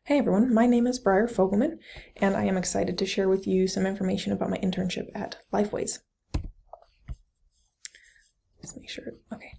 Hey everyone, my name is Briar Fogelman, and I am excited to share with you some information about my internship at Lifeways. Just make sure, okay.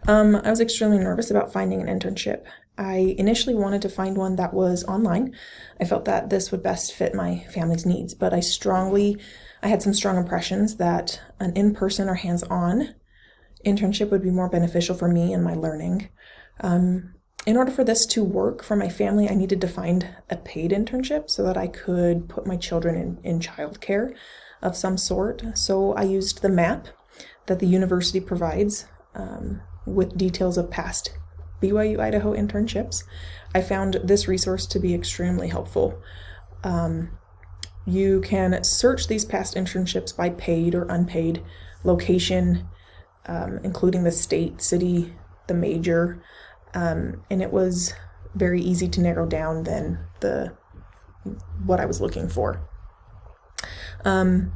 I was extremely nervous about finding an internship. I initially wanted to find one that was online. I felt that this would best fit my family's needs, but I had some strong impressions that an in-person or hands-on internship would be more beneficial for me and my learning. In order for this to work for my family, I needed to find a paid internship so that I could put my children in childcare of some sort. So I used the map that the university provides with details of past BYU Idaho internships. I found this resource to be extremely helpful. You can search these past internships by paid or unpaid location, including the state, city, the major. And it was very easy to narrow down than what I was looking for. I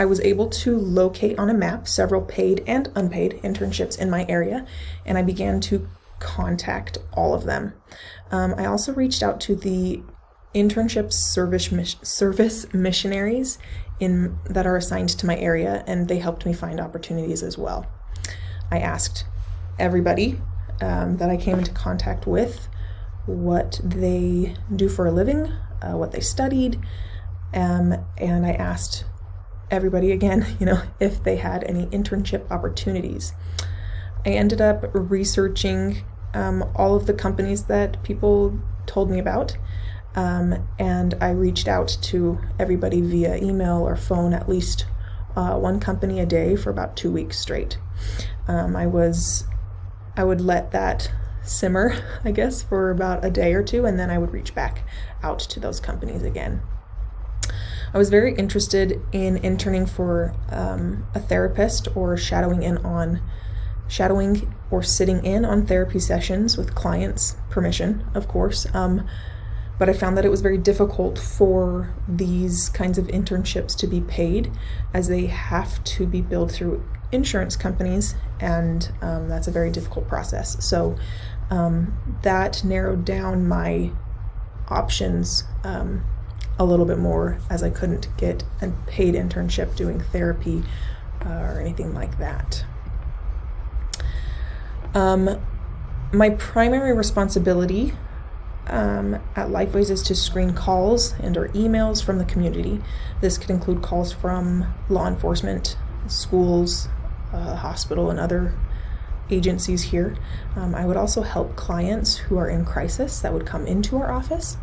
was able to locate on a map several paid and unpaid internships in my area, and I began to contact all of them. I also reached out to the internship service missionaries that are assigned to my area, and they helped me find opportunities as well. I asked everybody that I came into contact with what they do for a living, what they studied, and I asked everybody again, if they had any internship opportunities. I ended up researching all of the companies that people told me about, and I reached out to everybody via email or phone, at least one company a day for about 2 weeks straight. I would let that simmer, I guess, for about a day or two, and then I would reach back out to those companies again. I was very interested in interning for a therapist or shadowing or sitting in on therapy sessions with clients' permission, of course. But I found that it was very difficult for these kinds of internships to be paid, as they have to be billed through insurance companies, and that's a very difficult process. So that narrowed down my options a little bit more, as I couldn't get a paid internship doing therapy or anything like that. My primary responsibility at Lifeways is to screen calls and or emails from the community. This could include calls from law enforcement, schools, hospital, and other agencies here. I would also help clients who are in crisis that would come into our office.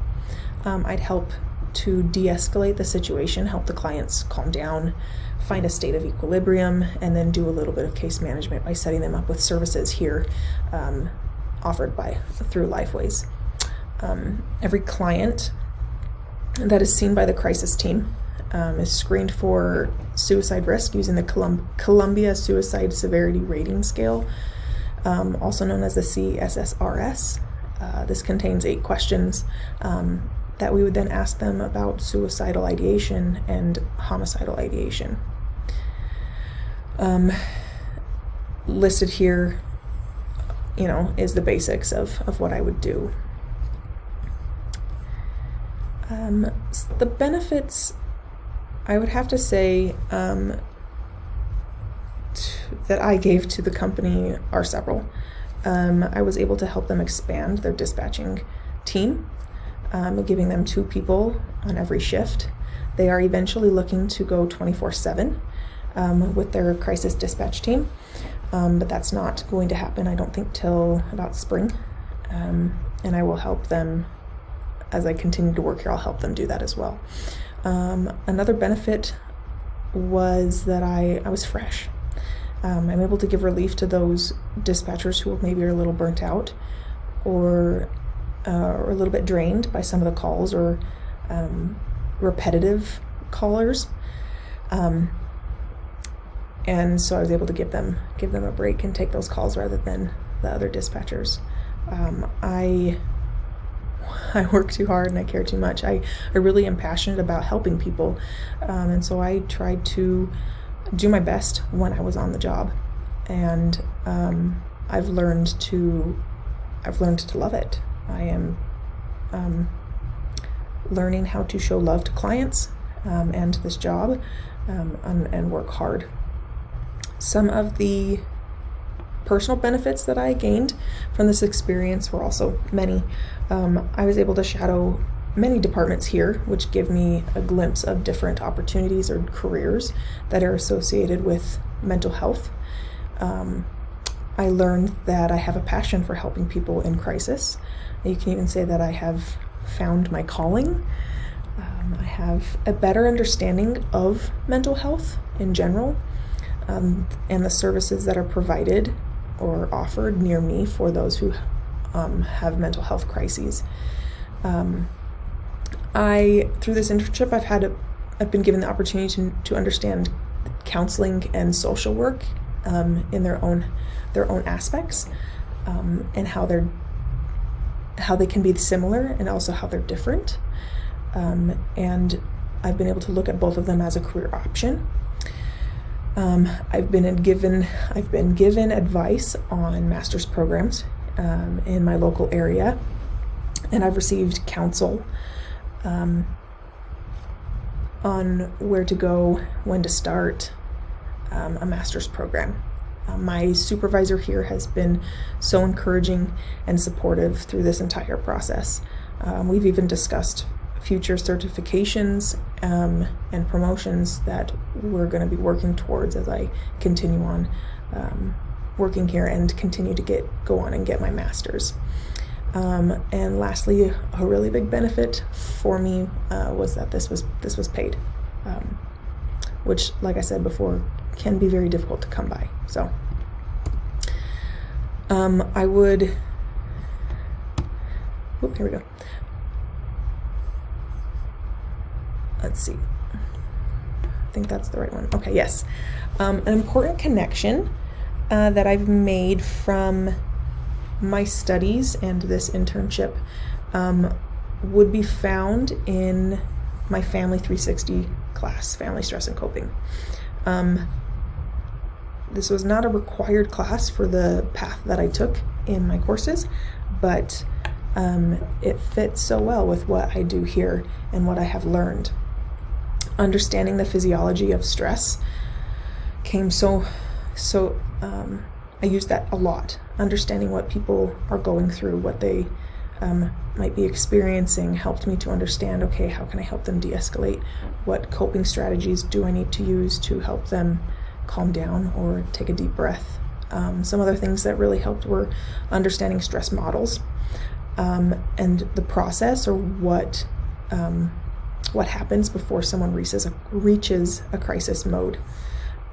I'd help to de-escalate the situation, help the clients calm down, find a state of equilibrium, and then do a little bit of case management by setting them up with services here offered through Lifeways. Every client that is seen by the crisis team is screened for suicide risk using the Columbia Suicide Severity Rating Scale, also known as the CSSRS. This contains 8 questions that we would then ask them about suicidal ideation and homicidal ideation. Listed here, is the basics of what I would do. The benefits, I would have to say, that I gave to the company are several. I was able to help them expand their dispatching team, giving them 2 people on every shift. They are eventually looking to go 24/7 with their crisis dispatch team, but that's not going to happen, I don't think, till about spring. And I will help them as I continue to work here. I'll help them do that as well. Another benefit was that I was fresh. I'm able to give relief to those dispatchers who maybe are a little burnt out or a little bit drained by some of the calls or repetitive callers. And so I was able to give them a break and take those calls rather than the other dispatchers. I work too hard and I care too much. I really am passionate about helping people, and so I tried to do my best when I was on the job, and I've learned to love it. I am learning how to show love to clients and to this job, and work hard. Some of the personal benefits that I gained from this experience were also many. I was able to shadow many departments here, which give me a glimpse of different opportunities or careers that are associated with mental health. I learned that I have a passion for helping people in crisis. You can even say that I have found my calling. I have a better understanding of mental health in general, and the services that are provided or offered near me for those who have mental health crises. Through this internship, I've been given the opportunity to understand counseling and social work in their own aspects, and how they can be similar and also how they're different. And I've been able to look at both of them as a career option. I've been given advice on master's programs in my local area, and I've received counsel on where to go, when to start a master's program. My supervisor here has been so encouraging and supportive through this entire process. We've even discussed future certifications and promotions that we're going to be working towards as I continue on working here and continue to go on and get my master's. And lastly, a really big benefit for me was that this was paid, which, like I said before, can be very difficult to come by. So here we go. Let's see. I think that's the right one. Okay, yes. An important connection that I've made from my studies and this internship would be found in my Family 360 class, Family Stress and Coping. This was not a required class for the path that I took in my courses, but it fits so well with what I do here and what I have learned. Understanding the physiology of stress came I used that a lot. Understanding what people are going through, what they might be experiencing, helped me to understand, okay, how can I help them de-escalate? What coping strategies do I need to use to help them calm down or take a deep breath? Some other things that really helped were understanding stress models and the process, or what happens before someone reaches a crisis mode.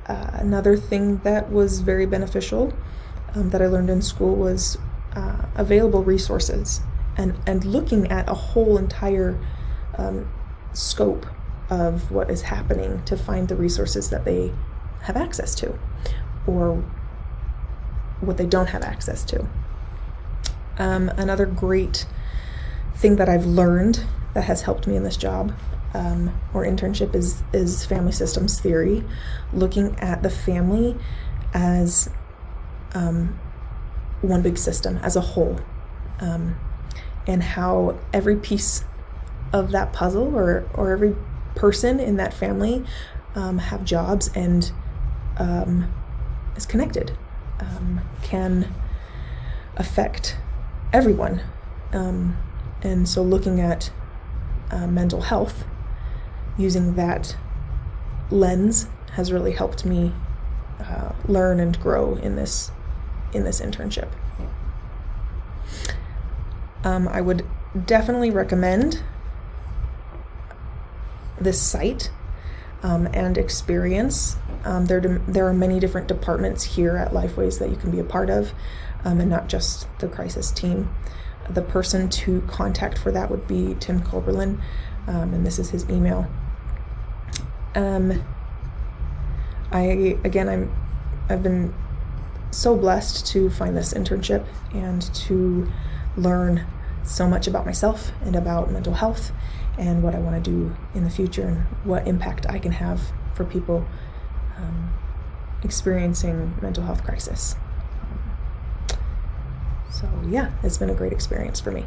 Another thing that was very beneficial that I learned in school was available resources and looking at a whole entire scope of what is happening to find the resources that they have access to or what they don't have access to. Another great thing that I've learned that has helped me in this job or internship is family systems theory, looking at the family as one big system, as a whole, and how every piece of that puzzle or every person in that family have jobs and is connected, can affect everyone. And so looking at mental health using that lens has really helped me learn and grow in this internship. I would definitely recommend this site and experience. There are many different departments here at Lifeways that you can be a part of, and not just the crisis team. The person to contact for that would be Tim Koberlin, and this is his email. I've been so blessed to find this internship and to learn so much about myself and about mental health and what I want to do in the future and what impact I can have for people experiencing mental health crisis. So yeah, it's been a great experience for me.